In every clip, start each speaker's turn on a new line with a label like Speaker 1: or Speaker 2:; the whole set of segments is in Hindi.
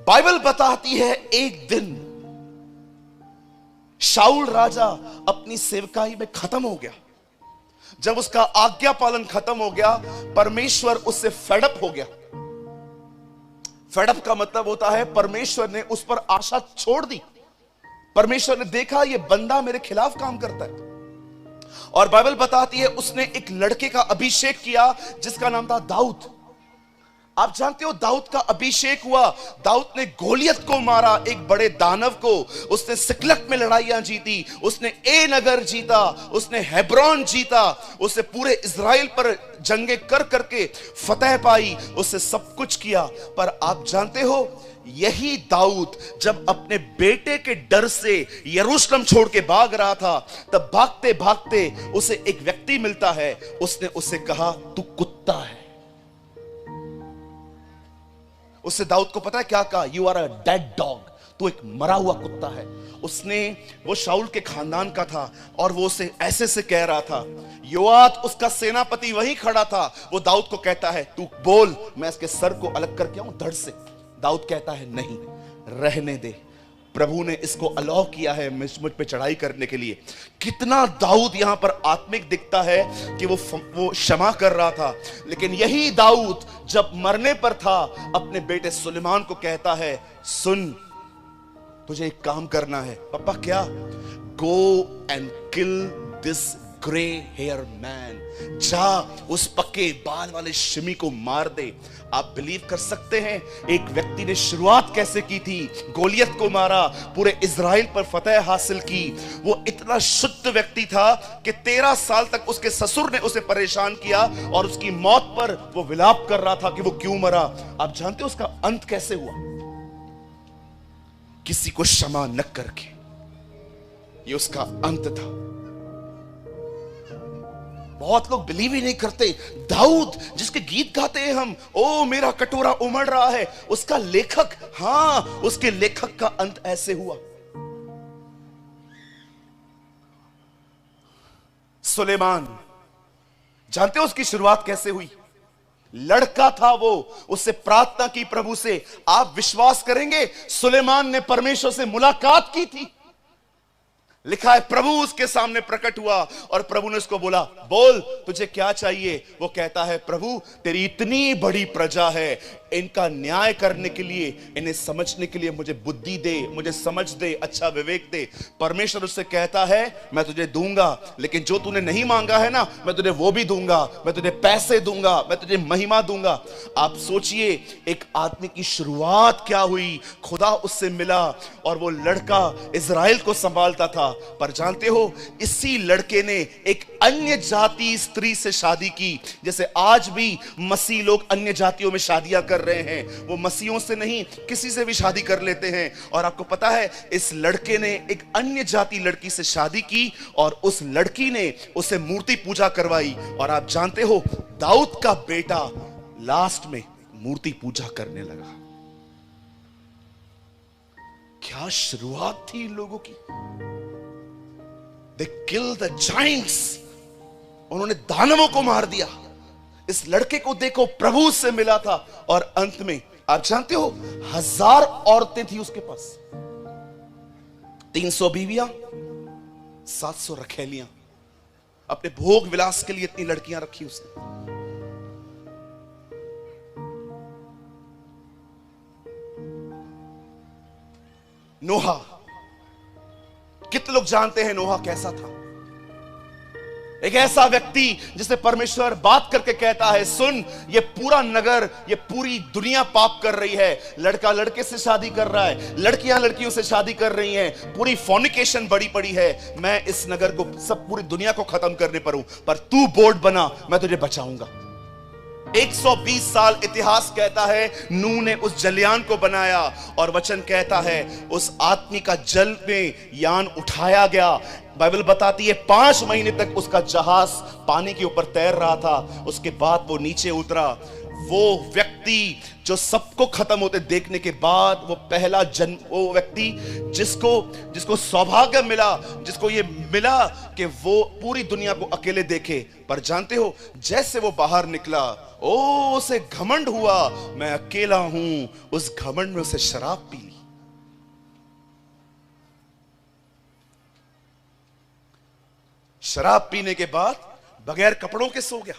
Speaker 1: बाइबल बताती है एक दिन शाऊल राजा अपनी सेवकाई में खत्म हो गया। जब उसका आज्ञा पालन खत्म हो गया, परमेश्वर उससे फेडअप हो गया। फेडअप का मतलब होता है परमेश्वर ने उस पर आशा छोड़ दी। परमेश्वर ने देखा ये बंदा मेरे खिलाफ काम करता है, और बाइबल बताती है उसने एक लड़के का अभिषेक किया जिसका नाम था दाऊद। आप जानते हो दाऊद का अभिषेक हुआ, दाऊद ने गोलियत को मारा, एक बड़े दानव को। उसने सिकलग में लड़ाइयां जीती, उसने ए नगर जीता, उसने हेब्रोन जीता, उसने पूरे इज़राइल पर जंगे कर करके फतेह पाई, उसने सब कुछ किया। पर आप जानते हो यही दाऊद जब अपने बेटे के डर से यरूशलेम छोड़ के भाग रहा था, तब भागते भागते उसे एक व्यक्ति मिलता है। उसने उसे कहा तू कुत्ता है। उससे दाऊद को पता है क्या कहा? You are a dead dog, तू एक मरा हुआ कुत्ता है। उसने, वो शाऊल के खानदान का था और वो उसे ऐसे से कह रहा था। योआब उसका सेनापति वहीं खड़ा था, वो दाऊद को कहता है तू बोल, मैं इसके सर को अलग करके आऊं धड़ से। दाऊद कहता है नहीं, रहने दे, प्रभु ने इसको अलाउ किया है मुझ पे चढ़ाई करने के लिए। कितना दाऊद यहां पर आत्मिक दिखता है कि वो क्षमा कर रहा था। लेकिन यही दाऊद जब मरने पर था, अपने बेटे सुलेमान को कहता है सुन, तुझे एक काम करना है। पापा क्या? Go and kill this grey hair man, जा उस पक्के बाल वाले शिमी को मार दे। आप बिलीव कर सकते हैं एक व्यक्ति ने शुरुआत कैसे की थी? गोलियत को मारा, पूरे इज़राइल पर फतेह हासिल की। वो इतना शुद्ध व्यक्ति था कि 13 साल तक उसके ससुर ने उसे परेशान किया और उसकी मौत पर वो विलाप कर रहा था कि वो क्यों मरा। आप जानते हो उसका अंत कैसे हुआ? किसी को क्षमा न करके, ये उसका अंत था। बहुत लोग बिलीव ही नहीं करते। दाऊद जिसके गीत गाते हैं हम, ओ मेरा कटोरा उमड़ रहा है, उसका लेखक, हां उसके लेखक का अंत ऐसे हुआ। सुलेमान, जानते हो उसकी शुरुआत कैसे हुई? लड़का था वो, उससे प्रार्थना की प्रभु से। आप विश्वास करेंगे सुलेमान ने परमेश्वर से मुलाकात की थी। लिखा है प्रभु उसके सामने प्रकट हुआ और प्रभु ने उसको बोला बोल तुझे क्या चाहिए। वो कहता है प्रभु तेरी इतनी बड़ी प्रजा है, इनका न्याय करने के लिए, इन्हें समझने के लिए मुझे बुद्धि दे, मुझे समझ दे, अच्छा विवेक दे। परमेश्वर उससे कहता है मैं तुझे दूंगा, लेकिन जो तूने नहीं मांगा है ना, मैं तुझे वो भी दूंगा, मैं तुझे पैसे दूंगा, मैं तुझे महिमा दूंगा। आप सोचिए एक आदमी की शुरुआत क्या हुई। खुदा उससे मिला और वो लड़का इज़राइल को संभालता था। पर जानते हो इसी लड़के ने एक अन्य जाति स्त्री से शादी की। जैसे आज भी मसीह लोग अन्य जातियों में शादियां कर रहे हैं, वो मसीहों से नहीं किसी से भी शादी कर लेते हैं। और आपको पता है इस लड़के ने एक अन्य जाति लड़की से शादी की और उस लड़की ने उसे मूर्ति पूजा करवाई। और आप जानते हो दाऊद का बेटा लास्ट में मूर्ति पूजा करने लगा। क्या शुरुआत थी इन लोगों की। They killed the giants, उन्होंने दानवों को मार दिया। इस लड़के को देखो प्रभु से मिला था और अंत में आप जानते हो 1000 औरतें थी उसके पास, 300 बीवियां, 700 रखेलियां। अपने भोग विलास के लिए इतनी लड़कियां रखी उसने। नोहा, कितने लोग जानते हैं नोहा कैसा था? एक ऐसा व्यक्ति जिसे परमेश्वर बात करके कहता है सुन, ये पूरा नगर, ये पूरी दुनिया पाप कर रही है। लड़का लड़के से शादी कर रहा है, लड़कियां लड़कियों से शादी कर रही हैं, पूरी फॉर्निकेशन बड़ी पड़ी है। मैं इस नगर को, सब पूरी दुनिया को खत्म करने पर हूं, पर तू बोर्ड बना, मैं तुझे बचाऊंगा। 120 साल इतिहास कहता है नूह ने उस जलयान को बनाया और वचन कहता है उस आदमी का जल में यान उठाया गया। बाइबल बताती है 5 महीने तक उसका जहाज पानी के ऊपर तैर रहा था। उसके बाद वो नीचे उतरा। वो व्यक्ति जो सबको खत्म होते देखने के बाद वो पहला जन्म, वो व्यक्ति जिसको सौभाग्य मिला, जिसको ये मिला कि वो पूरी दुनिया को अकेले देखे। पर जानते हो, जैसे वो बाहर निकला, उसे घमंड हुआ, मैं अकेला हूं। उस घमंड में उसे शराब पी ली। शराब पीने के बाद बगैर कपड़ों के सो गया।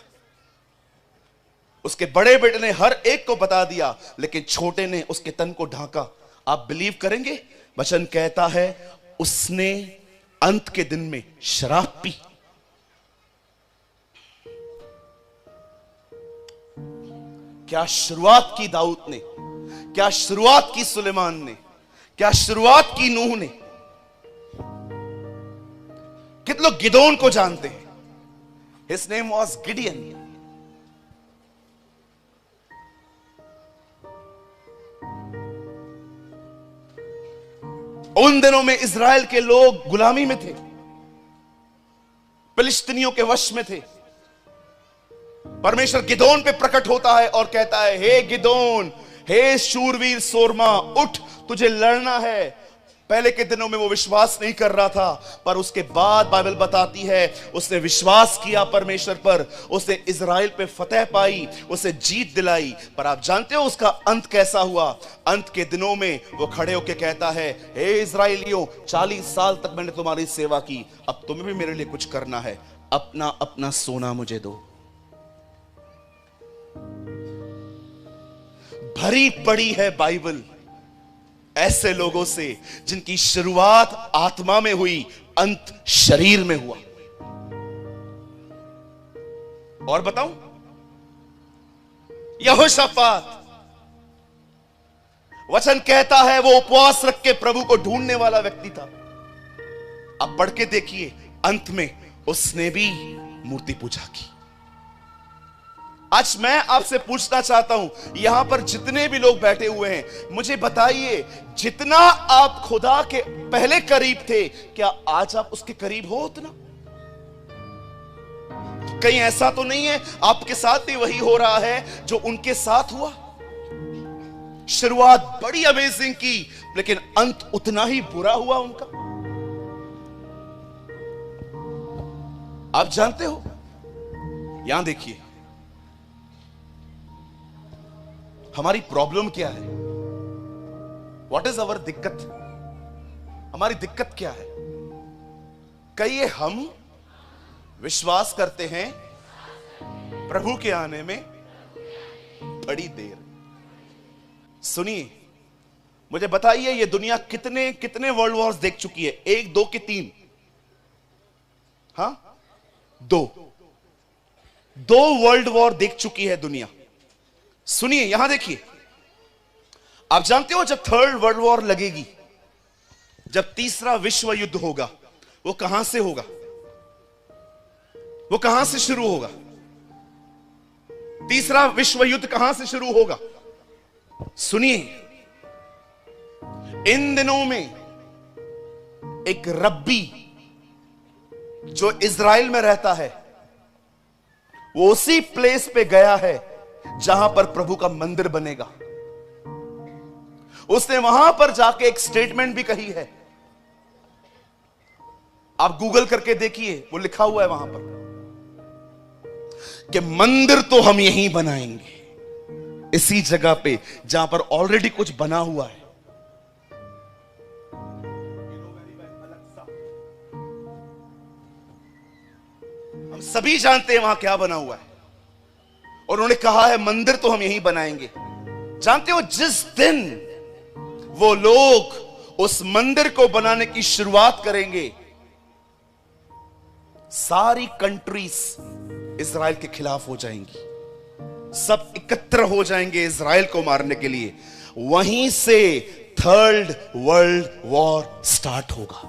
Speaker 1: उसके बड़े बेटे ने हर एक को बता दिया, लेकिन छोटे ने उसके तन को ढांका। आप बिलीव करेंगे, वचन कहता है उसने अंत के दिन में शराब पी। क्या शुरुआत की दाऊद ने, क्या शुरुआत की सुलेमान ने, क्या शुरुआत की नूह ने। कितने लोग गिदोन को जानते हैं? His name was Gideon. उन दिनों में इज़राइल के लोग गुलामी में थे, फिलिस्तीनियों के वश में थे। परमेश्वर गिदोन पे प्रकट होता है और कहता है, हे गिदोन, हे शूरवीर सोरमा, उठ, तुझे लड़ना है। पहले के दिनों में वो विश्वास नहीं कर रहा था, पर उसके बाद बाइबल बताती है उसने विश्वास किया परमेश्वर पर, उसने इज़राइल पे फतह पाई, उसे जीत दिलाई। पर आप जानते हो उसका अंत कैसा हुआ? अंत के दिनों में वो खड़े होकर कहता है, हे इज़राइलियों, 40 साल तक मैंने तुम्हारी सेवा की, अब तुम्हें भी मेरे लिए कुछ करना है। अपना अपना सोना मुझे दो। भरी पड़ी है बाइबल ऐसे लोगों से जिनकी शुरुआत आत्मा में हुई, अंत शरीर में हुआ। और बताऊं, यहोशापात, वचन कहता है वो उपवास रख के प्रभु को ढूंढने वाला व्यक्ति था। अब पढ़ के देखिए, अंत में उसने भी मूर्ति पूजा की। आज मैं आपसे पूछना चाहता हूं, यहां पर जितने भी लोग बैठे हुए हैं, मुझे बताइए, जितना आप खुदा के पहले करीब थे, क्या आज आप उसके करीब हो उतना? कहीं ऐसा तो नहीं है आपके साथ भी वही हो रहा है जो उनके साथ हुआ? शुरुआत बड़ी अमेजिंग की, लेकिन अंत उतना ही बुरा हुआ उनका। आप जानते हो, यहां देखिए, हमारी प्रॉब्लम क्या है? व्हाट इज अवर दिक्कत? हमारी दिक्कत क्या है? कहिए, हम विश्वास करते हैं प्रभु के आने में बड़ी देर। सुनिए, मुझे बताइए, ये दुनिया कितने कितने वर्ल्ड वॉर्स देख चुकी है? 1, 2 कि 3? हाँ, 2 वर्ल्ड वॉर देख चुकी है दुनिया। सुनिए, यहां देखिए, आप जानते हो जब 3rd वर्ल्ड वॉर लगेगी, जब तीसरा विश्व युद्ध होगा, वो कहां से होगा? वो कहां से शुरू होगा? तीसरा विश्व युद्ध कहां से शुरू होगा? सुनिए, इन दिनों में एक रब्बी जो इज़राइल में रहता है, वो उसी प्लेस पे गया है जहां पर प्रभु का मंदिर बनेगा। उसने वहां पर जाके एक स्टेटमेंट भी कही है, आप गूगल करके देखिए, वो लिखा हुआ है वहां पर कि मंदिर तो हम यहीं बनाएंगे, इसी जगह पे जहां पर ऑलरेडी कुछ बना हुआ है। हम सभी जानते हैं वहां क्या बना हुआ है, और उन्होंने कहा है मंदिर तो हम यहीं बनाएंगे। जानते हो, जिस दिन वो लोग उस मंदिर को बनाने की शुरुआत करेंगे, सारी कंट्रीज इज़राइल के खिलाफ हो जाएंगी, सब एकत्र हो जाएंगे इज़राइल को मारने के लिए। वहीं से 3rd वर्ल्ड वॉर स्टार्ट होगा,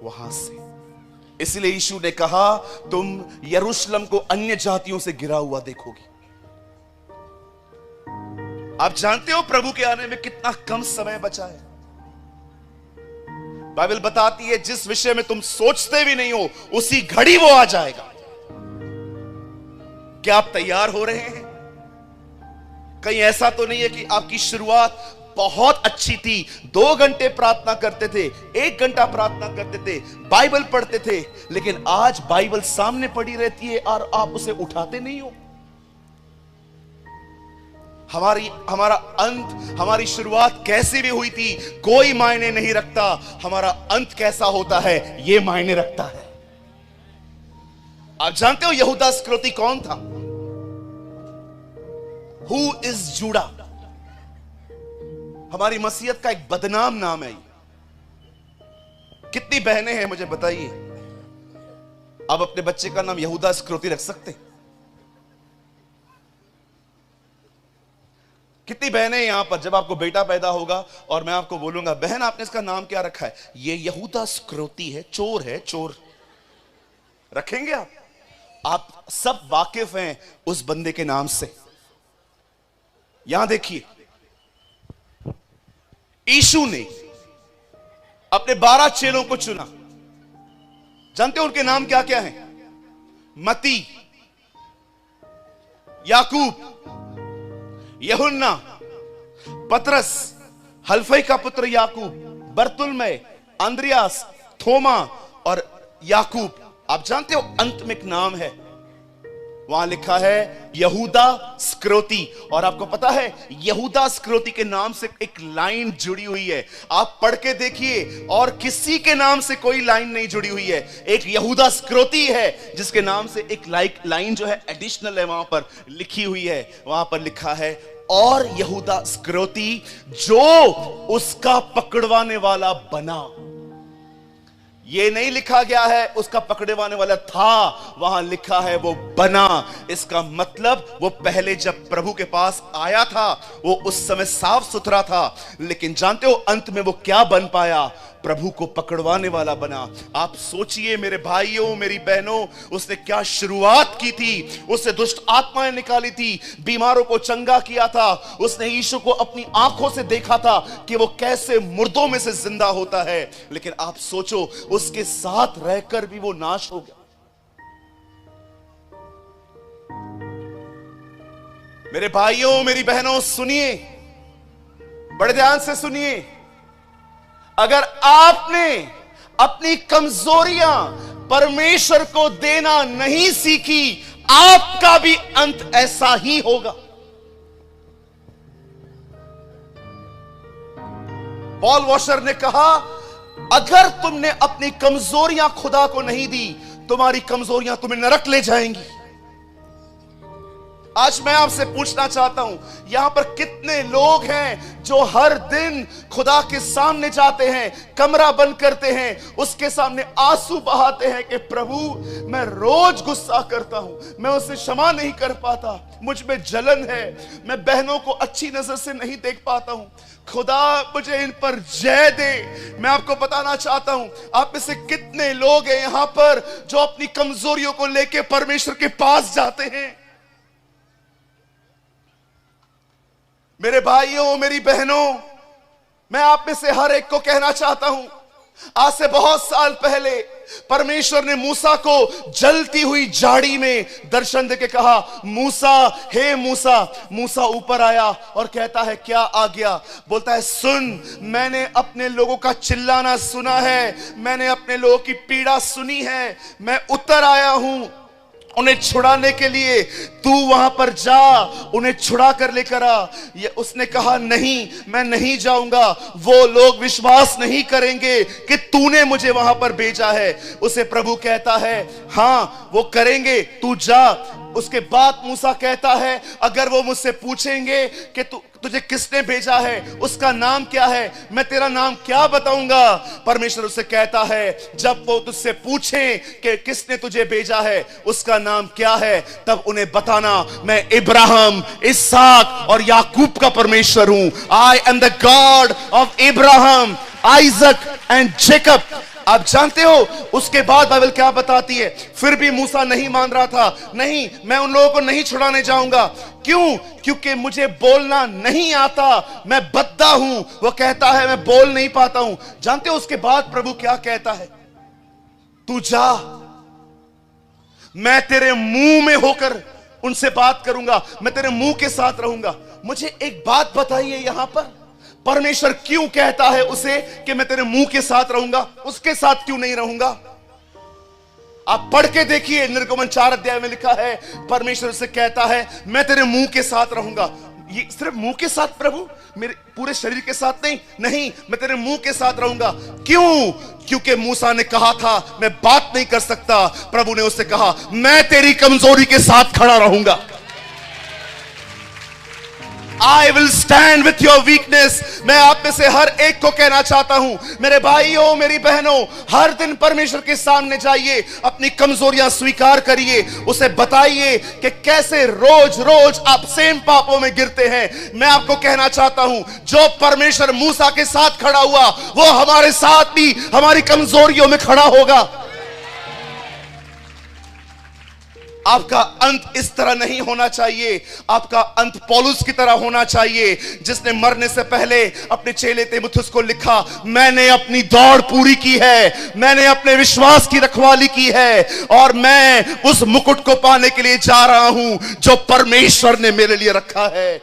Speaker 1: वहां से। इसलिए यीशु ने कहा, तुम यरूशलेम को अन्य जातियों से घिरा हुआ देखोगे। आप जानते हो प्रभु के आने में कितना कम समय बचा है? बाइबल बताती है, जिस विषय में तुम सोचते भी नहीं हो, उसी घड़ी वो आ जाएगा। क्या आप तैयार हो रहे हैं? कहीं ऐसा तो नहीं है कि आपकी शुरुआत बहुत अच्छी थी, 2 घंटे प्रार्थना करते थे, 1 घंटा प्रार्थना करते थे, बाइबल पढ़ते थे, लेकिन आज बाइबल सामने पड़ी रहती है और आप उसे उठाते नहीं हो। हमारा अंत, हमारी शुरुआत कैसी भी हुई थी कोई मायने नहीं रखता, हमारा अंत कैसा होता है यह मायने रखता है। आप जानते हो यहूदा इस्करियोती कौन था? Who is Judah? हमारी मसीहत का एक बदनाम नाम है। कितनी बहनें हैं मुझे बताइए, आप अपने बच्चे का नाम यहूदा इस्करियोती रख सकते? कितनी बहनें यहां पर, जब आपको बेटा पैदा होगा और मैं आपको बोलूंगा बहन आपने इसका नाम क्या रखा है, ये यहूदा इस्करियोती है, चोर है, चोर, रखेंगे आप? आप सब वाकिफ हैं उस बंदे के नाम से। यहां देखिए, यीशु ने अपने 12 चेलों को चुना। जानते हो उनके नाम क्या क्या हैं? मती, याकूब, यूहन्ना, पतरस, हलफई का पुत्र याकूब, बरतुल्मै, अंद्रियास, थोमा और याकूब। आप जानते हो अंत में एक नाम है, वहां लिखा है यहूदा इस्करियोती। और आपको पता है यहूदा इस्करियोती के नाम से एक लाइन जुड़ी हुई है, आप पढ़ के देखिए, और किसी के नाम से कोई लाइन नहीं जुड़ी हुई है, एक यहूदा इस्करियोती है जिसके नाम से एक लाइन जो है एडिशनल है, वहां पर लिखी हुई है। वहां पर लिखा है और यहूदा इस्करियोती जो उसका पकड़वाने वाला बना। ये नहीं लिखा गया है उसका पकड़वाने वाला था, वहां लिखा है वो बना। इसका मतलब वो पहले जब प्रभु के पास आया था वो उस समय साफ सुथरा था, लेकिन जानते हो अंत में वो क्या बन पाया? प्रभु को पकड़वाने वाला बना। आप सोचिए मेरे भाइयों मेरी बहनों, उसने क्या शुरुआत की थी। उसने दुष्ट आत्माएं निकाली थी, बीमारों को चंगा किया था, उसने यीशु को अपनी आंखों से देखा था कि वो कैसे मुर्दों में से जिंदा होता है। लेकिन आप सोचो उसके साथ रहकर भी वो नाश हो गया। मेरे भाइयों मेरी बहनों सुनिए, बड़े ध्यान से सुनिए, अगर आपने अपनी कमजोरियां परमेश्वर को देना नहीं सीखी, आपका भी अंत ऐसा ही होगा। पॉल वॉशर ने कहा अगर तुमने अपनी कमजोरियां खुदा को नहीं दी, तुम्हारी कमजोरियां तुम्हें नरक ले जाएंगी। आज मैं आपसे पूछना चाहता हूं, यहां पर कितने लोग हैं जो हर दिन खुदा के सामने जाते हैं, कमरा बंद करते हैं, उसके सामने आंसू बहाते हैं कि प्रभु मैं रोज गुस्सा करता हूं, मैं उसे क्षमा नहीं कर पाता, मुझ में जलन है, मैं बहनों को अच्छी नजर से नहीं देख पाता हूं, खुदा मुझे इन पर जय दे। मैं आपको बताना चाहता हूं, आप में से कितने लोग हैं यहां पर जो अपनी कमजोरियों को लेकर परमेश्वर के पास जाते हैं। मेरे भाइयों मेरी बहनों, मैं आप में से हर एक को कहना चाहता हूं, आज से बहुत साल पहले परमेश्वर ने मूसा को जलती हुई झाड़ी में दर्शन देके कहा, मूसा हे मूसा। मूसा ऊपर आया और कहता है क्या आ गया? बोलता है सुन, मैंने अपने लोगों का चिल्लाना सुना है, मैंने अपने लोगों की पीड़ा सुनी है, मैं उतर आया हूं उन्हें छुड़ाने के लिए, तू वहां पर जा उन्हें छुड़ा कर लेकर आ। ये उसने कहा नहीं मैं नहीं जाऊंगा, वो लोग विश्वास नहीं करेंगे कि तूने मुझे वहां पर भेजा है। उसे प्रभु कहता है हां वो करेंगे, तू जा। उसके बाद मूसा कहता है अगर वो मुझसे पूछेंगे कि तुझे किसने भेजा है, उसका नाम क्या है, मैं तेरा नाम क्या बताऊंगा? परमेश्वर उससे कहता है जब वो तुझसे पूछें कि किसने तुझे भेजा है, उसका नाम क्या है, तब उन्हें बताना मैं इब्राहिम, इसहाक और याकूब का परमेश्वर हूं। I am the God of Ibrahim, Isaac and Jacob. आप जानते हो उसके बाद बाइबल क्या बताती है? फिर भी मूसा नहीं मान रहा था, नहीं मैं उन लोगों को नहीं छुड़ाने जाऊंगा। क्यों? क्योंकि मुझे बोलना नहीं आता, मैं बद्दा हूं। वो कहता है मैं बोल नहीं पाता हूं। जानते हो उसके बाद प्रभु क्या कहता है? तू जा, मैं तेरे मुंह में होकर उनसे बात करूंगा, मैं तेरे मुंह के साथ रहूंगा। मुझे एक बात बताइए, यहां पर परमेश्वर क्यों कहता है उसे कि मैं तेरे मुंह के साथ रहूंगा, उसके साथ क्यों नहीं रहूंगा? आप पढ़ के देखिए, निर्गमन 4 अध्याय में लिखा है, परमेश्वर से कहता है मैं तेरे मुंह के साथ रहूंगा। ये सिर्फ मुंह के साथ प्रभु, मेरे पूरे शरीर के साथ नहीं, मैं तेरे मुंह के साथ रहूंगा। क्यों? क्योंकि मूसा ने कहा था मैं बात नहीं कर सकता, प्रभु ने उससे कहा मैं तेरी कमजोरी के साथ खड़ा रहूंगा। I will stand with your weakness। मैं आप में से हर एक को कहना चाहता हूं, मेरे भाइयों मेरी बहनों, हर दिन परमेश्वर के सामने जाइए, अपनी कमजोरियां स्वीकार करिए, उसे बताइए कि कैसे रोज रोज आप सेम पापों में गिरते हैं। मैं आपको कहना चाहता हूं, जो परमेश्वर मूसा के साथ खड़ा हुआ वो हमारे साथ भी हमारी कमजोरियों में खड़ा होगा। आपका अंत इस तरह नहीं होना चाहिए, आपका अंत पौलुस की तरह होना चाहिए, जिसने मरने से पहले अपने चेले तीमुथियुस को लिखा, मैंने अपनी दौड़ पूरी की है, मैंने अपने विश्वास की रखवाली की है, और मैं उस मुकुट को पाने के लिए जा रहा हूं जो परमेश्वर ने मेरे लिए रखा है।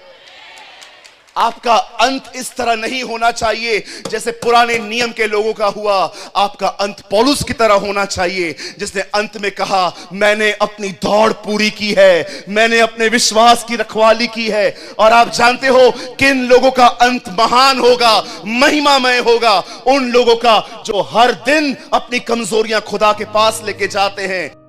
Speaker 1: आपका अंत इस तरह नहीं होना चाहिए जैसे पुराने नियम के लोगों का हुआ। आपका अंत पौलुस की तरह होना चाहिए, जिसने अंत में कहा मैंने अपनी दौड़ पूरी की है, मैंने अपने विश्वास की रखवाली की है। और आप जानते हो किन लोगों का अंत महान होगा, महिमामय होगा? उन लोगों का जो हर दिन अपनी कमजोरियां खुदा के पास लेके जाते हैं।